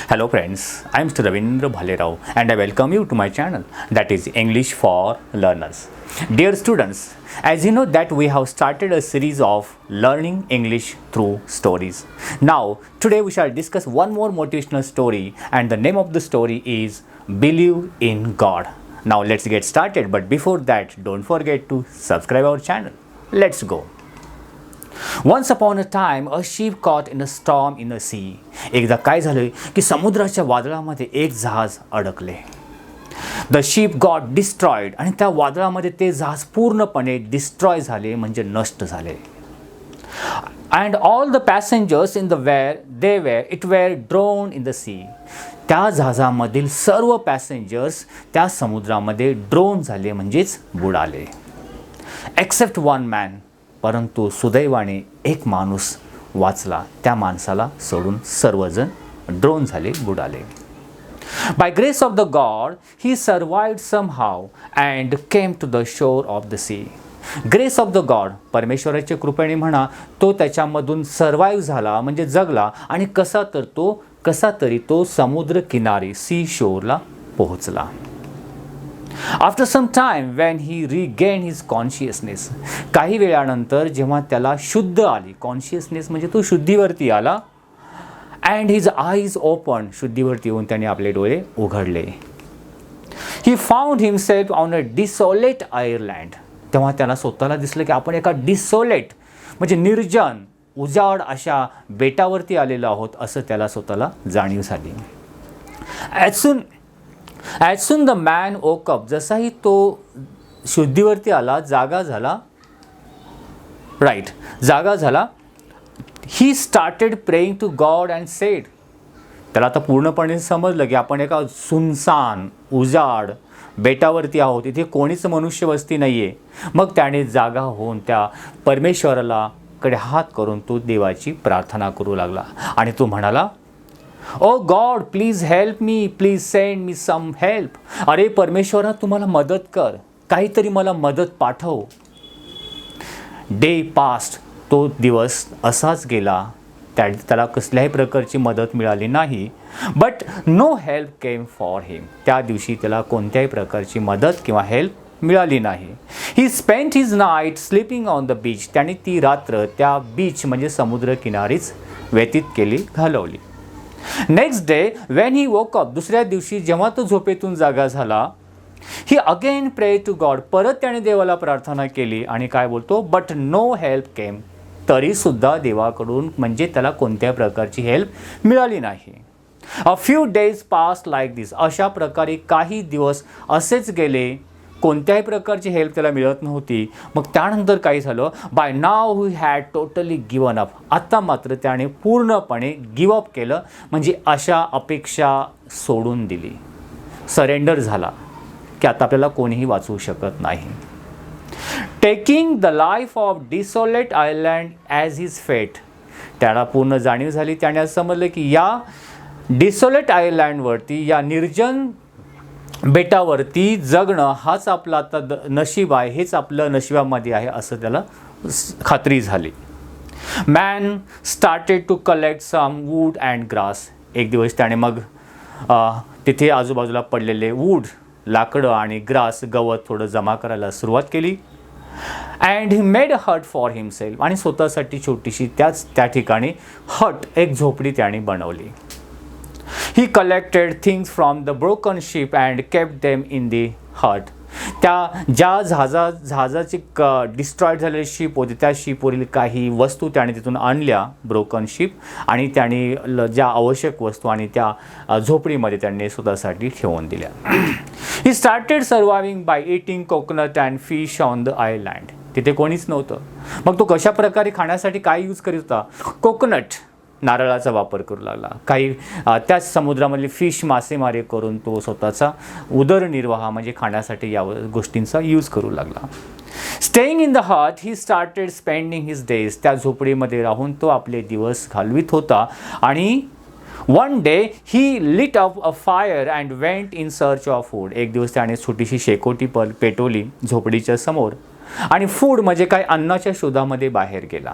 Hello friends, I am Mr. Ravindra Bhalerao and I welcome you to my channel, that is English for Learners. Dear students, as you know that we have started a series of learning English through stories. Now today we shall discuss one more motivational story and the name of the story is Believe in God. Now let's get started, but before that don't forget to subscribe our channel. Let's go. Once upon a time a ship caught in a storm in the sea. एकदा काय झाले की समुद्राच्या वादळामध्ये एक जहाज अडकले. The ship got destroyed आणि त्या वादळामध्ये ते जहाज पूर्णपणे डिस्ट्रॉय झाले म्हणजे नष्ट झाले. And all the passengers in the were drowned in the sea. त्या जहाजामधील सर्व पॅसेंजर्स त्या समुद्रामध्ये ड्रोन झाले म्हणजेच बुडाले. Except one man. परंतु सुदैवाने एक माणूस वाचला. त्या माणसाला सोडून सर्वजण ड्रोन झाले, बुडाले. By grace of the God, he survived somehow and came to the shore of the sea. Grace of the God, परमेश्वराच्या कृपेने म्हणा, तो त्याच्यामधून सर्वाइव्ह झाला म्हणजे जगला आणि कसा तरी तो समुद्र किनारी सी शोरला पोहोचला. After some time when he regained his consciousness, काही वेळानंतर जेव्हा त्याला शुद्ध आली, कॉन्शियसनेस म्हणजे तो शुद्धीवरती आला, and his eyes opened, शुद्धीवरती येऊन त्याने आपले डोळे उघडले. He found himself on a desolate island. तेव्हा त्याला स्वतःला दिसलं की आपण एका डिसोलेट म्हणजे निर्जन उजाड अशा बेटावरती आलेलो आहोत असं त्याला स्वतःला जाणीव झाली. As soon the man woke up, जसाही तो शुद्धीवरती आला, जागा झाला, he started praying to God and said, त्याला आता पूर्णपणे समजलं की आपण एका सुनसान उजाड बेटावरती आहोत, इथे कोणीच मनुष्य वस्ती नाहीये. मग त्याने जागा होऊन त्या परमेश्वराला कडे हात करून तो देवाची प्रार्थना करू लागला आणि तो म्हणाला, oh God please help me, please send me some help. अरे परमेश्वरा तुम्हाला मदत कर, काहीतरी मला मदत पाठव. डे पास्ट, तो दिवस असाच गेला, त्याला कसल्याही प्रकारची मदत मिळाली नाही. But no help came for him, त्या दिवशी त्याला कोणत्याही प्रकारची मदत किंवा हेल्प मिळाली नाही. ही spent his night sleeping on the beach, त्याने ती रात्र त्या बीच म्हणजे समुद्र किनारीच व्यतीत घालवली. Next day when he woke up, दुसऱ्या दिवशी जेव्हा तो झोपेतून जागा झाला, ही अगेन प्रे टू गॉड, परत त्याने देवाला प्रार्थना केली आणि काय बोलतो, बट नो हेल्प केम, तरीसुद्धा देवाकडून म्हणजे त्याला कोणत्या प्रकारची हेल्प मिळाली नाही. A few days pass like this, अशा प्रकारे काही दिवस असेच गेले, कोणत्याही प्रकारची हेल्प त्याला मिळत नव्हती. मग त्यानंतर काय झालं, by now he had totally given up, आता मात्र त्याने पूर्णपणे गिवअप केलं म्हणजे अशा अपेक्षा सोडून दिली, सरेंडर झाला की आता आपल्याला कोणीही वाचवू शकत नाही. Taking the life of desolate island as his fate, त्याला पूर्ण जाणीव झाली, त्याने असं समजलं की या डिसोलेट आयलँडवरती, या निर्जन बेटावरती जगणं हाच आपला आता नशीब आहे, हेच आपलं नशिबामध्ये आहे असं त्याला खात्री झाली. Man started to collect some wood and grass, एक दिवस त्याने मग तिथे आजूबाजूला पडलेले वूड, लाकडं आणि ग्रास, गवत थोडं जमा करायला सुरुवात केली. And he made a hut for himself, आणि स्वतःसाठी छोटीशी त्या ठिकाणी हट, एक झोपडी त्याने बनवली. He collected things from the broken ship and kept them in the hut. त्या ज्या जहाजाची डिस्ट्रॉयड झालेली शिप होती, त्या शिपवरील काही वस्तू त्याने तिथून आणल्या, ब्रोकन शिप, आणि त्याने ज्या आवश्यक वस्तू आणि त्या झोपडीमध्ये त्यांनी स्वतःसाठी ठेवून दिल्या. He started surviving by eating coconut and fish on the island. तिथे कोणीच नव्हतं. मग तो कशा प्रकारे खाण्यासाठी काय यूज करीत होता, कोकोनट, नारळाचा वापर करू लागला. काही त्याच समुद्रामधली फिश, मासेमारी करून तो स्वतःचा उदरनिर्वाह म्हणजे खाण्यासाठी या गोष्टींचा यूज करू लागला. Staying in the hut he started spending his days, त्या झोपडीमध्ये राहून तो आपले दिवस घालवित होता. आणि one day he lit up a fire and went in search of food, एक दिवस त्याने छोटीशी शेकोटी पेटवली झोपडीच्या समोर आणि फूड म्हणजे काय, अन्नाच्या शोधामध्ये बाहेर गेला.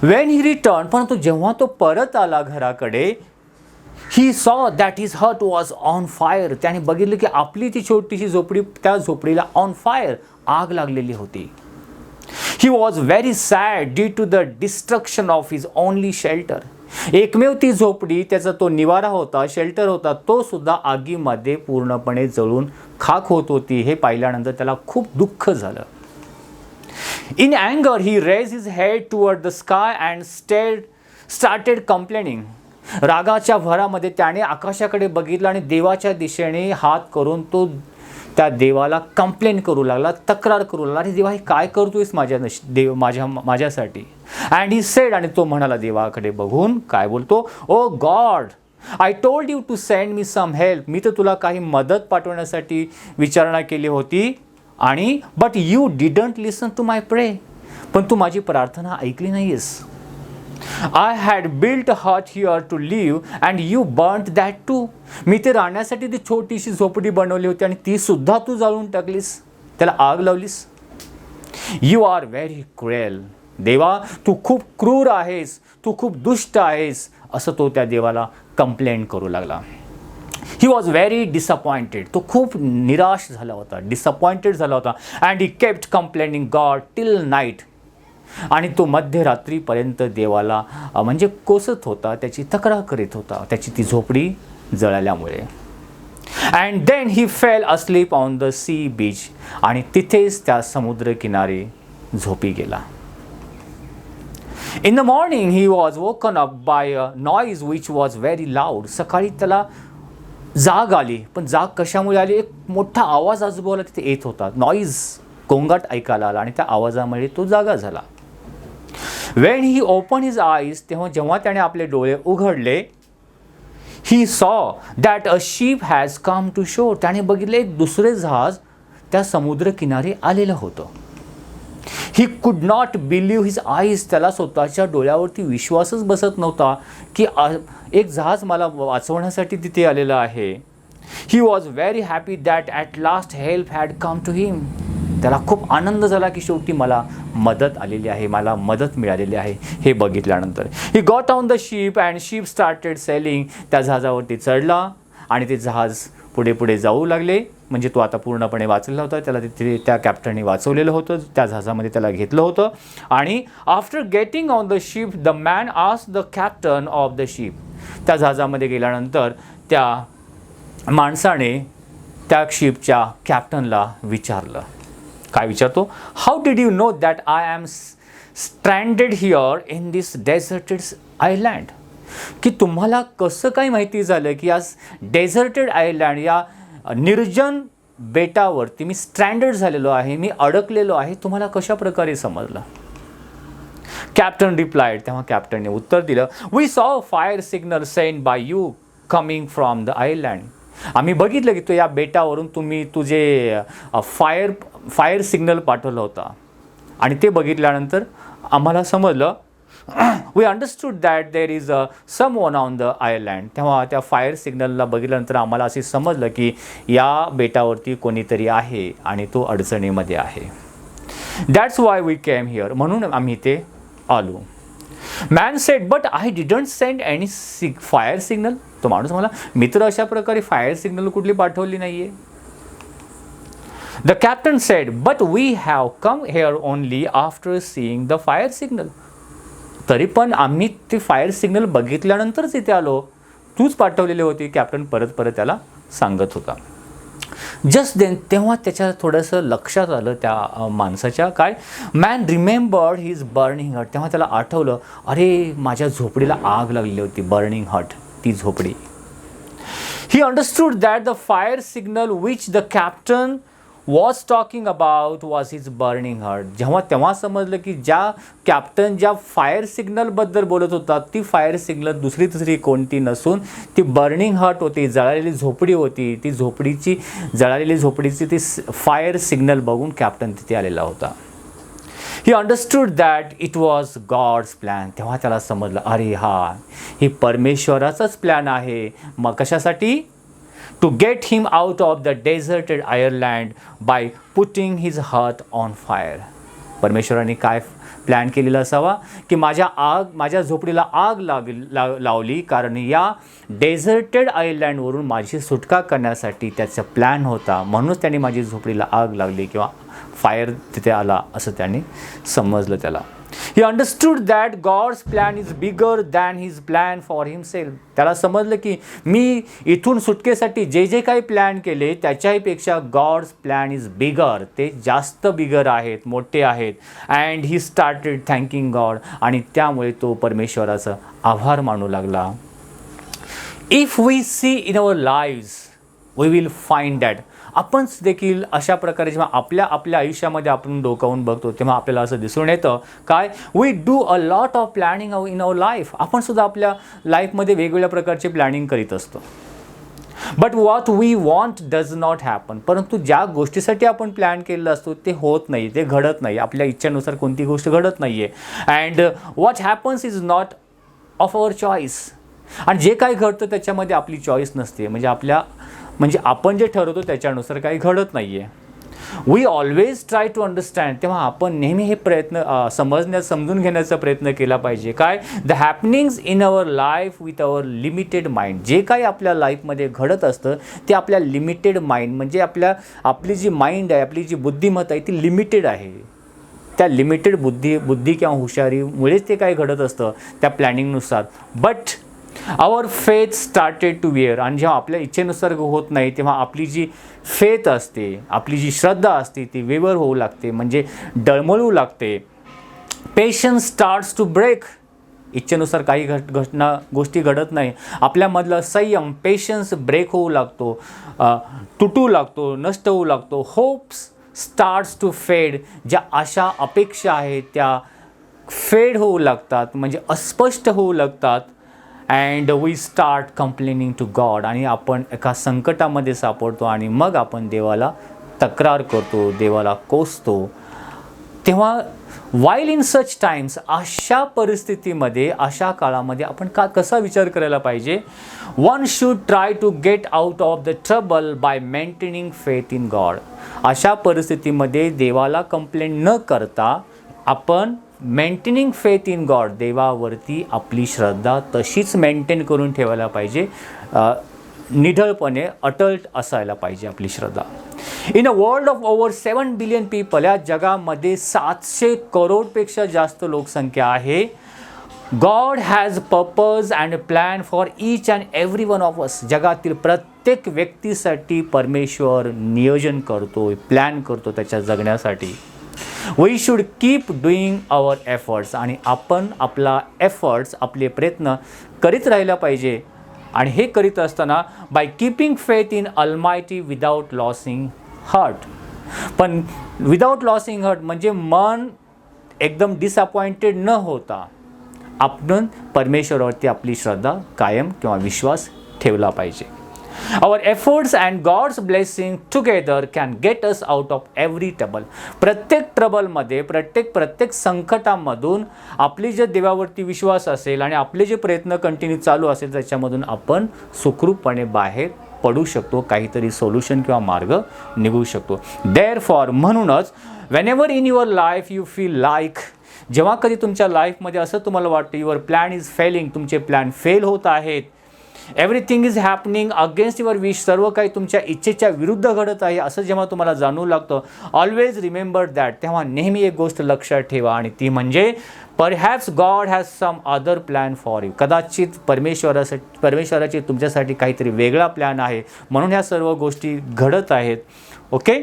वेन ही रिटर्न, परंतु जेव्हा तो परत आला घराकडे, he saw that his hut was on fire. त्याने बघितलं की आपली ती छोटीशी झोपडी, त्या झोपडीला ऑन फायर, आग लागलेली होती. He was very sad due to the destruction of his only shelter. एकमेव ती झोपडी, त्याचा तो निवारा होता, शेल्टर होता, तो सुद्धा आगीमध्ये पूर्णपणे जळून खाक होत होती. हे पाहिल्यानंतर त्याला खूप दुःख झालं. इन अँगर he raise his head toward the sky and started complaining. रागाच्या भरामध्ये त्याने आकाशाकडे बघितलं आणि देवाच्या दिशेने हात करून तो त्या देवाला कंप्लेन करू लागला, तक्रार करू लागला. अरे देवा, हे काय करतोयस माझ्यासाठी. अँड ही सेड, आणि तो म्हणाला देवाकडे बघून, काय बोलतो, oh God, I told you to send me some help. मी तर तुला काही मदत पाठवण्यासाठी विचारणा केली होती, आणि but you didn't listen to my pray. पण तू माझी प्रार्थना ऐकली नाहीस. I had built a hut here to live and you burnt that too. मी ते राहण्यासाठी ती छोटीशी झोपडी बनवली होती आणि ती सुद्धा तू जाळून टाकलीस, त्याला आग लावलीस. You are very cruel. देवा, तू खूप क्रूर आहेस, तू खूप दुष्ट आहेस, असं तो त्या देवाला कंप्लेंट करू लागला. ही वॉज व्हेरी डिसअपॉइंटेड. तो खूप निराश झाला होता, डिसअपॉइंटेड झाला होता. And he kept complaining God till night. आणि तो मध्यरात्रीपर्यंत देवाला म्हणजे कोसत होता, त्याची तक्रार करीत होता, त्याची ती झोपडी जळाल्यामुळे. And then he fell asleep on the sea beach. आणि तिथेच त्या समुद्रकिनारी झोपी गेला. In the morning he was woken up by a noise which was very loud. सकाळी त्याला जाग आली, पण जाग कशामुळे आली, एक मोठा आवाज आजूबाजूला तिथे येत होता, नॉईज, गोंगाट ऐकायला आला, आणि त्या आवाजामुळे तो जागा झाला. When he open his eyes, जेव्हा त्याने आपले डोळे उघडले, he saw that a ship has come to shore. त्याने बघितले एक दुसरे जहाज त्या समुद्रकिनारी आलेलं होतं. He could not believe his eyes. त्याला स्वतःच्या डोळ्यावरती विश्वासच बसत नव्हता की एक जहाज मला वाचवण्यासाठी तिथे आलेलं आहे. He was very happy that at last help had come to him. त्याला खूप आनंद झाला की शेवटी मला मदत आलेली आहे, मला मदत मिळालेली आहे. हे बघितल्यानंतर he got on the ship and ship started selling. त्या जहाजावरती चढला आणि ते जहाज पुढे पुढे जाऊ लागले. म्हणजे तो आता पूर्णपणे वाचलेला होता, त्याला तिथे त्या कॅप्टनने वाचवलेलं होतं, त्या जहाजामध्ये त्याला घेतलं होतं. आणि after getting on the ship the man asked the captain of the ship. त्या जहाजामध्ये गेल्यानंतर त्या माणसाने त्या शिपच्या कॅप्टनला विचारलं. काय विचारतो, how did you know that I am stranded here in this deserted island. की तुम्हाला कसं काय माहिती झालं की आज डेझर्टेड आयलँड, या निर्जन बेटावरती मी स्ट्रँडेड झालेलो आहे, मी अडकलेलो आहे, तुम्हाला कशा प्रकारे समजलं. Captain replied. तेव्हा कॅप्टनने उत्तर दिलं, we saw fire signal send by you coming from the island. आम्ही बघितलं की तो या बेटावरून तुम्ही तुझे फायर सिग्नल पाठवलं होता, आणि ते बघितल्यानंतर आम्हाला समजलं, we understood that there is someone on the island. तेव्हा त्या फायर सिग्नलला बघितल्यानंतर आम्हाला असे समजलं की या बेटावरती कोणीतरी आहे आणि तो अडचणीमध्ये आहे. That's why we came here. म्हणून आम्ही ते आलो. Man said, but I didn't send any fire signal. तो माणूस मला, मी तर अशा प्रकारे फायर सिग्नल कुठली पाठवली नाही आहे. The captain said, but we have come here only after seeing the fire signal. तरी पण आम्ही ते फायर सिग्नल बघितल्यानंतरच इथे आलो, तूच पाठवलेली होती. कॅप्टन परत परत त्याला सांगत होता. जस्ट देन, तेव्हा त्याच्या थोडंसं लक्षात आलं त्या माणसाच्या, काय, man remembered his burning hut. तेव्हा त्याला आठवलं, अरे माझ्या झोपडीला आग लागलेली होती, बर्निंग हट, ती झोपडी. He understood that the fire signal which the captain was talking about was his burning hut. तेव्हा समजलं की ज्या कॅप्टन ज्या फायर सिग्नलबद्दल बोलत होता, ती फायर सिग्नल दुसरी कोणती नसून ती बर्निंग हट होती, जळालेली झोपडी होती. ती जळालेली झोपडीची ती फायर सिग्नल बघून कॅप्टन तिथे आलेला होता. He understood that it was God's plan. तेव्हा त्याला समजलं, अरे हा, ही परमेश्वराचाच प्लॅन आहे. मग कशासाठी? To get him out of the deserted island by putting his hut on fire. परमेश्वराने काय प्लॅन केलेला असावा की माझ्या झोपडीला आग लावली कारण या डेझर्टेड आयलँडवरून माझी सुटका करण्यासाठी त्याचा प्लॅन होता, म्हणूनच त्याने माझी झोपडीला आग लागली किंवा फायर तिथे आला असं त्याने समजलं त्याला. He understood that God's plan is bigger than his plan for himself. त्याला समजलं की मी इथून सुटकेसाठी जे काही प्लॅन केले त्याच्याहीपेक्षा God's plan is bigger. ते जास्त बिगर आहेत, मोठे आहेत. And he started thanking God. आणि त्यामुळे तो परमेश्वराचा आभार मानू लागला. If we see in our lives, we will find that आपण देखील अशा प्रकारे जेव्हा आपल्या आयुष्यामध्ये आपण डोकावून बघतो तेव्हा आपल्याला असं दिसून येतं काय, we do a lot of planning in our life. आपण सुद्धा आपल्या लाईफमध्ये वेगवेगळ्या प्रकारचे प्लॅनिंग करीत असतो. But what we want does not happen. परंतु ज्या गोष्टीसाठी आपण प्लॅन केलेलं असतो ते होत नाही, ते घडत नाही, आपल्या इच्छेनुसार कोणती गोष्ट घडत नाही आहे. And what happens is not of our choice. आणि जे काही घडतं त्याच्यामध्ये आपली चॉईस नसते, म्हणजे आपण जे ठरवतो त्याच्यानुसार काही घडत नाही आहे. We always try to understand. तेव्हा आपण नेहमी हे समजून घेण्याचा प्रयत्न केला पाहिजे काय, the happenings in our life with our limited mind. जे काही आपल्या लाईफमध्ये घडत असतं ते आपल्या लिमिटेड माइंड, म्हणजे आपली जी माइंड आहे, आपली जी बुद्धिमत्ता आहे ती लिमिटेड आहे. त्या लिमिटेड बुद्धी किंवा हुशारीमुळेच ते काय घडत असतं त्या प्लॅनिंगनुसार. But our faith started to wear. आणि जेव्हा आपल्या इच्छेनुसार होत नाही तेव्हा आपली जी फेथ असते, आपली जी श्रद्धा असते ती वेवर होऊ लागते, म्हणजे डळमळू लागते. Patience starts to break. इच्छेनुसार काही गोष्टी घडत नाही, आपल्यामधला संयम पेशन्स ब्रेक होऊ लागतो, तुटू लागतो, नष्ट होऊ लागतो. होप्स स्टार्ट्स टू फेड. ज्या आशा अपेक्षा आहेत त्या फेड होऊ लागतात, म्हणजे अस्पष्ट होऊ लागतात. And we start complaining to God. आणि आपण एका संकटामध्ये सापडतो आणि मग आपण देवाला तक्रार करतो, देवाला कोसतो. तेव्हा वाईल इन सच टाइम्स, अशा परिस्थितीमध्ये, अशा काळामध्ये आपण कसा विचार करायला पाहिजे. One should try to get out of the trouble by maintaining faith in God. अशा परिस्थितीमध्ये देवाला कंप्लेंट न करता आपण मेंटेनिंग फेथ इन गॉड, देवावरती आपली श्रद्धा तशीच मेंटेन करून ठेवायला पाहिजे. निढळपणे अटल असायला पाहिजे आपली श्रद्धा. In a world of over 7 billion people, या जगामध्ये 700 करोडपेक्षा जास्त लोकसंख्या आहे. God has purpose and plan for each and every one of us. जगातील प्रत्येक व्यक्तीसाठी परमेश्वर नियोजन करतो, प्लॅन करतो त्याच्या जगण्यासाठी. We should keep doing our efforts. आणि आपण आपला एफर्ट्स, आपले प्रयत्न करीत राहायला पाहिजे. आणि हे करीत असताना by keeping faith in almighty without losing heart. पण विदाउट लॉसिंग हार्ट म्हणजे मन एकदम डिसअपॉइंटेड न होता आपण परमेश्वरावरती आपली श्रद्धा कायम किंवा विश्वास ठेवला पाहिजे. Our efforts and God's blessing together can get us out of every trouble. प्रत्येक ट्रबलमध्ये, प्रत्येक संकटामधून आपली जे देवावरती विश्वास असेल आणि आपले जे प्रयत्न कंटिन्यू चालू असेल त्याच्यामधून आपण सुखरूपपणे बाहेर पडू शकतो, काहीतरी सोल्युशन किंवा मार्ग निघू शकतो. Therefore, म्हणूनच whenever in your life you feel like, जेव्हा कधी तुमच्या लाईफमध्ये असं तुम्हाला वाटतं युअर प्लॅन इज फेलिंग, तुमचे प्लॅन फेल होत आहेत, everything is happening against your wish, सर्व काही तुमच्या इच्छेच्या विरुद्ध घडत आहे असं जेव्हा तुम्हाला जाणवू लागतं, ऑलवेज रिमेंबर दॅट, तेव्हा नेहमी एक गोष्ट लक्षात ठेवा आणि ती म्हणजे perhaps God has some other plan for you. कदाचित परमेश्वराची तुमच्यासाठी काहीतरी वेगळा प्लॅन आहे म्हणून ह्या सर्व गोष्टी घडत आहेत. ओके,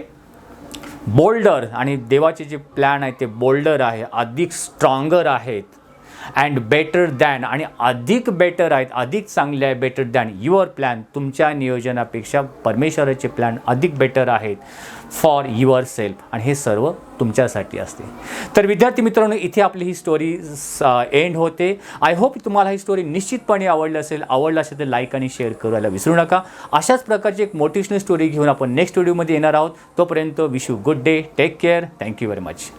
बोल्डर, आणि देवाचे जे प्लॅन आहेत ते बोल्डर आहे, अधिक स्ट्रॉंगर आहेत. अँड बेटर दॅन, आणि अधिक बेटर आहेत, अधिक चांगले आहे. बेटर दॅन युअर प्लॅन, तुमच्या नियोजनापेक्षा परमेश्वराचे प्लॅन अधिक बेटर आहेत फॉर युअर सेल्फ, आणि हे सर्व तुमच्यासाठी असते. तर विद्यार्थी मित्रांनो, इथे आपली ही स्टोरी एंड होते. आय होप तुम्हाला ही स्टोरी निश्चितपणे आवडली असेल. आवडलं असेल तर लाईक आणि शेअर करायला विसरू नका. अशाच प्रकारची एक मोटिवेशनल स्टोरी घेऊन आपण नेक्स्ट व्हिडिओमध्ये येणार आहोत. तोपर्यंत wish you good day, take care, thank you very much.